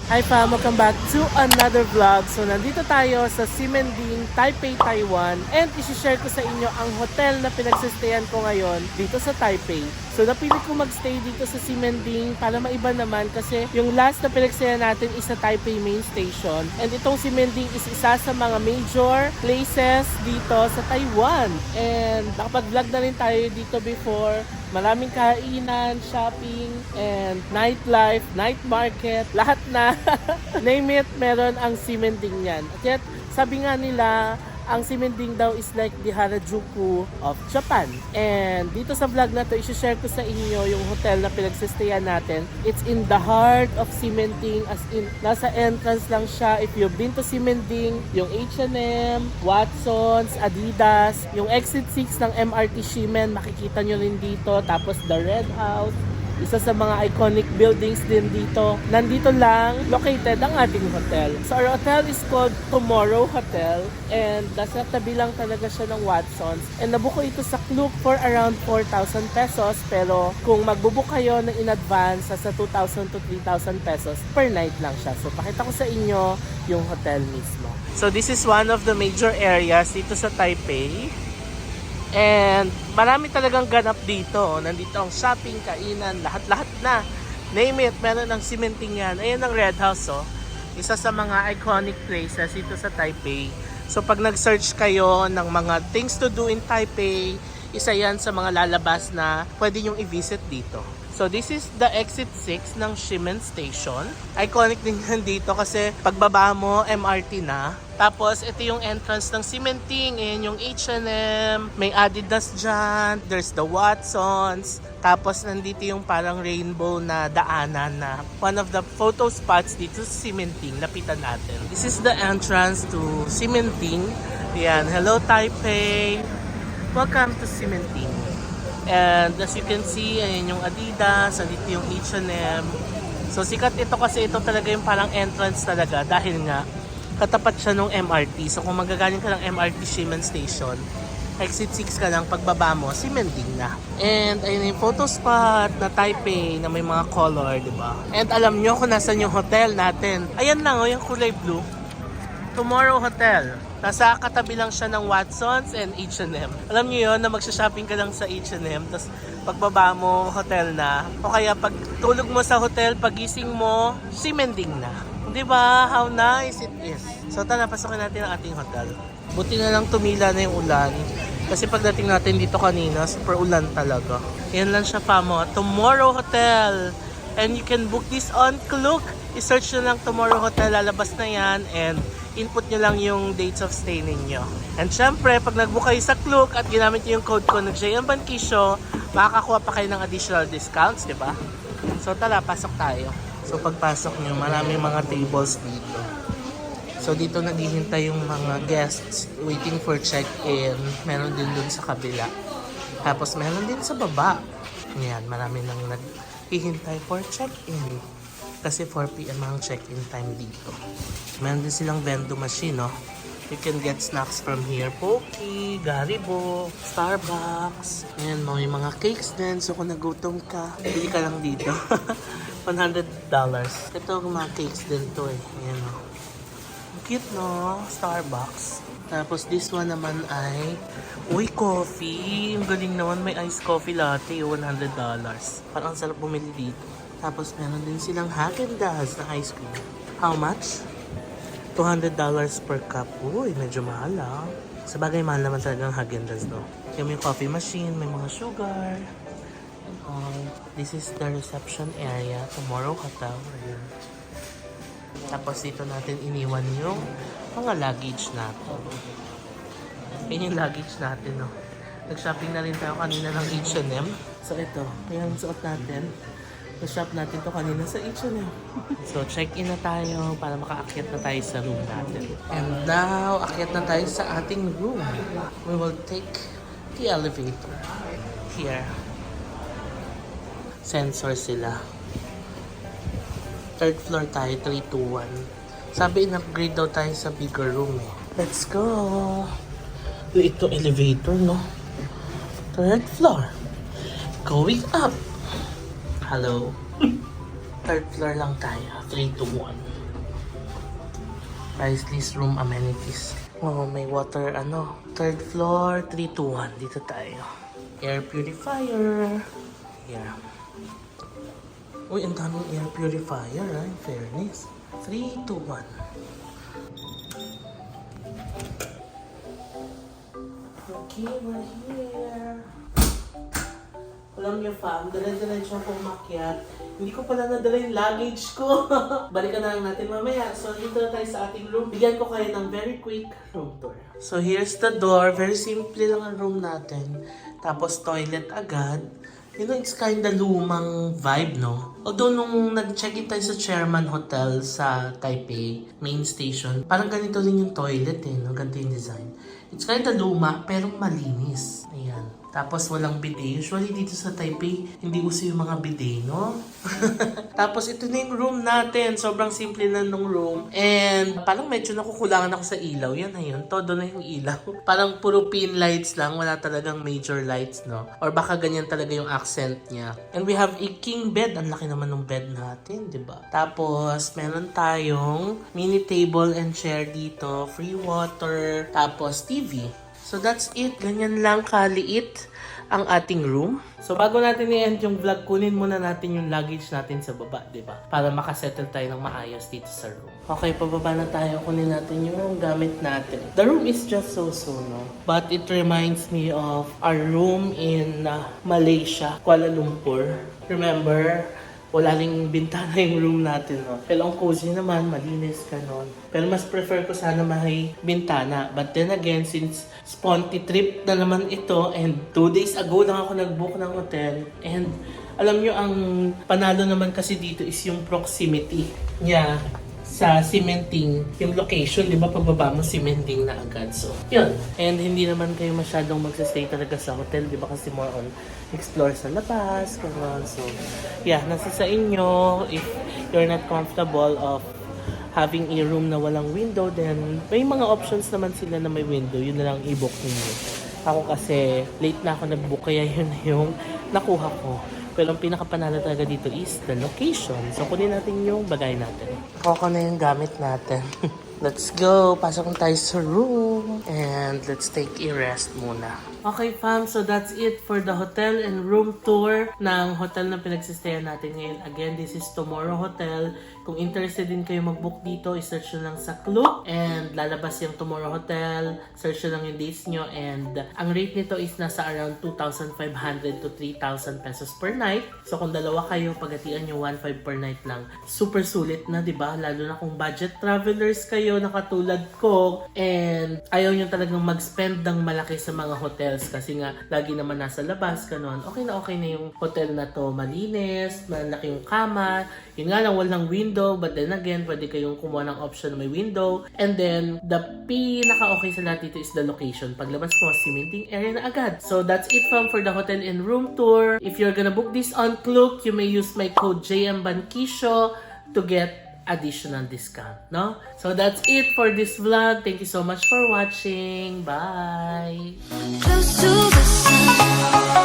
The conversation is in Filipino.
Hi fam! Welcome back to another vlog. So nandito tayo sa Ximending, Taipei, Taiwan. And isi-share ko sa inyo ang hotel na pinagsistayan ko ngayon dito sa Taipei. So napili ko magstay dito sa Ximending para maiba naman kasi yung last na pinagstayan natin is sa Taipei Main Station. And itong Ximending is isa sa mga major places dito sa Taiwan. And nakapag-vlog na rin tayo dito before. Maraming kainan, shopping, and nightlife, night market, lahat na. Name it, meron ang Ximending yan. At yet, sabi nga nila, ang Ximending daw is like the Harajuku of Japan. And dito sa vlog na to, isi-share ko sa inyo yung hotel na pinagsistayan natin. It's in the heart of Ximending, as in, nasa entrance lang siya. If you've been to Ximending, yung H&M, Watsons, Adidas, yung exit 6 ng MRT Ximen, makikita nyo rin dito. Tapos the Red House, isa sa mga iconic buildings din dito. Nandito lang located ang ating hotel. So our hotel is called Tomorrow Hotel and nasa tabi lang talaga siya ng Watsons. And nabuko ito sa Klook for around 4,000 pesos, pero kung magbubook kayo ng in advance sa 2,000 to 3,000 pesos per night lang siya. So pakita ko sa inyo yung hotel mismo. So this is one of the major areas dito sa Taipei. And marami talagang ganap dito. Nandito ang shopping, kainan, lahat-lahat na. Name it, meron ng Ximending yan. Ayan ang Red House, oh. Isa sa mga iconic places dito sa Taipei. So pag nag-search kayo ng mga things to do in Taipei, isa yan sa mga lalabas na pwede nyong i-visit dito. So this is the exit 6 ng Ximen Station. Iconic din yan dito kasi pagbaba mo, MRT na. Tapos ito yung entrance ng Ximending. Ayan yung H&M, may Adidas dyan, there's the Watsons. Tapos nandito yung parang rainbow na daanan na one of the photo spots dito sa Ximending. Lapitan natin. This is the entrance to Ximending. Ayan, hello Taipei! Welcome to Ximending. And as you can see, ayan yung Adidas, andito yung H&M. So sikat ito kasi ito talaga yung parang entrance talaga dahil nga katapat siya ng MRT. So kung magagaling ka ng MRT Ximen Station, exit 6 ka lang, pagbaba mo, Ximending na. And ayun yung photo spot na Taipei na may mga color, di ba? And alam nyo kung nasan yung hotel natin. Ayan lang, oh, yung kulay blue. Tomorrow Hotel. Nasa katabi lang siya ng Watsons and H&M. Alam niyo yun na magsha-shopping ka lang sa H&M, tapos pagbaba mo, hotel na. O kaya pag tulog mo sa hotel, pagising mo, Ximending na. Di ba? How nice it is. So tara, pasokin natin ang ating hotel. Buti na lang tumila na yung ulan. Kasi pagdating natin dito kanina, super ulan talaga. Yan lang siya pa mo. Tomorrow Hotel. And you can book this on Klook. I-search nyo lang Tomorrow Hotel, lalabas na yan. And input nyo lang yung dates of stay ninyo. And syempre, pag nag-book kayo sa Klook at ginamit nyo yung code ko na JM Bankisyo, makakakuha pa kayo ng additional discounts, di ba? So tara, pasok tayo. So pagpasok nyo, maraming mga tables dito. So dito naghihintay yung mga guests waiting for check-in. Meron din dun sa kabila. Tapos meron din sa baba. Yan, marami nang naghihintay for check-in. Kasi 4 PM ang check-in time dito. Meron din silang vending machine, no? You can get snacks from here. Pocky, Garibo, Starbucks. Ayan, may mga cakes din. So kung nagutom ka, bili ka lang dito. $100. Ito mga cakes din to eh. Ayan, no? Cute, no? Starbucks. Tapos this one naman ay coffee. Ang galing naman, may iced coffee latte, $100. Parang sarap bumili dito. Tapos meron din silang Häagen-Dazs na ice cream. How much? $200 per cup. Uy, medyo mahal ah. Sa bagay, mahal naman talagang Häagen-Dazs, no? Yung may coffee machine, may mga sugar. This is the reception area. Tomorrow Hotel. Ayan. Tapos dito natin iniwan yung mga luggage natin. Yan yung luggage natin, no? Nag-shopping na rin tayo kanina ng H&M. So ito, yung suot natin. Na-shop natin to kanina sa H&M. So check-in na tayo para makaakyat na tayo sa room natin. And now, akyat na tayo sa ating room. We will take the elevator. Here. Sensor sila. Third floor tayo, 321. Sabi in-upgrade daw tayo sa bigger room eh. Let's go! Ito elevator, no? Third floor. Going up. Hello. Third floor lang tayo. 3 to 1. Price list, room amenities. Oh, may water, third floor, 321. Dito tayo. Air purifier. Yeah. Uy, ang daming air purifier, in fairness. 321. Okay, we're here. Alam niyo, fam, dala-diretso akong umakyat. Hindi ko pala nadala yung luggage ko. Balikan na lang natin mamaya. So, dito na tayo sa ating room. Bigyan ko kayo ng very quick room tour. So, here's the door. Very simple lang ang room natin. Tapos, toilet agad. You know, it's kinda lumang vibe, no? Although, nung nag-check-in tayo sa Chairman Hotel sa Taipei, main station, parang ganito rin yung toilet, no? Ganito yung design. It's kinda luma, pero malinis. Ayan. Tapos walang bidet. Usually dito sa Taipei, hindi uso yung mga bidet, no? Tapos ito na yung room natin. Sobrang simple na nung room. And parang medyo nakukulangan ako sa ilaw. Yan na yun. Todo na yung ilaw. Parang puro pin lights lang. Wala talagang major lights, no? Or baka ganyan talaga yung accent niya. And we have a king bed. Ang laki naman ng bed natin, di ba? Tapos meron tayong mini table and chair dito. Free water. Tapos TV. So that's it. Ganyan lang kaliit ang ating room. So bago natin i-end yung vlog, kunin muna natin yung luggage natin sa baba, di ba? Para makasettle tayo ng maayos dito sa room. Okay, pababa na tayo. Kunin natin yung gamit natin. The room is just so-so, no? But it reminds me of our room in Malaysia, Kuala Lumpur. Remember? Wala ring bintana yung room natin, no? Pero ang cozy naman, malinis, ganon. Pero mas prefer ko sana may bintana. But then again, since sponty trip na naman ito, and 2 days ago lang ako nag-book ng hotel, and alam nyo, ang panalo naman kasi dito is yung proximity niya sa cementing, yung location, di ba, pababa mo, cementing na agad. So, yun. And hindi naman kayo masyadong magsastay talaga sa hotel, di ba, kasi more on explore sa labas, gano'n. So, yeah, nasa sa inyo. If you're not comfortable of having a room na walang window, then may mga options naman sila na may window. Yun na lang i-book niyo. Ako kasi, late na ako nag-book, kaya yun yung nakuha ko. Pero ang pinakapanalo talaga dito is the location. So, kunin natin yung bagay natin. Kuha na yung gamit natin. Let's go! Pasok tayo sa room. And let's take a rest muna. Okay, fam. So, that's it for the hotel and room tour ng hotel na pinagsistayan natin ngayon. Again, this is Tomorrow Hotel. Kung interested din kayo mag-book dito, i-search nyo lang sa Klook. And lalabas yung Tomorrow Hotel. Search nyo lang yung dates nyo. And ang rate nito is nasa around 2,500 to 3,000 pesos per night. So, kung dalawa kayo, paghatian nyo 1,500 per night lang. Super sulit na, di ba? Lalo na kung budget travelers kayo na katulad ko. And ayaw nyo talagang mag-spend ng malaki sa mga hotels kasi nga lagi naman nasa labas, ganon. Okay na yung hotel na to. Malinis, malaki yung kama. Yun nga lang, walang window. But then again, pwede kayong kumuha ng option na may window. And then, the pinaka-okay sa lahat dito is the location. Paglabas mo, cementing area na agad. So, that's it for the hotel and room tour. If you're gonna book this on Klook, you may use my code JMBanquisio to get additional discount, no? So that's it for this vlog. Thank you so much for watching. Bye! Close to the sun.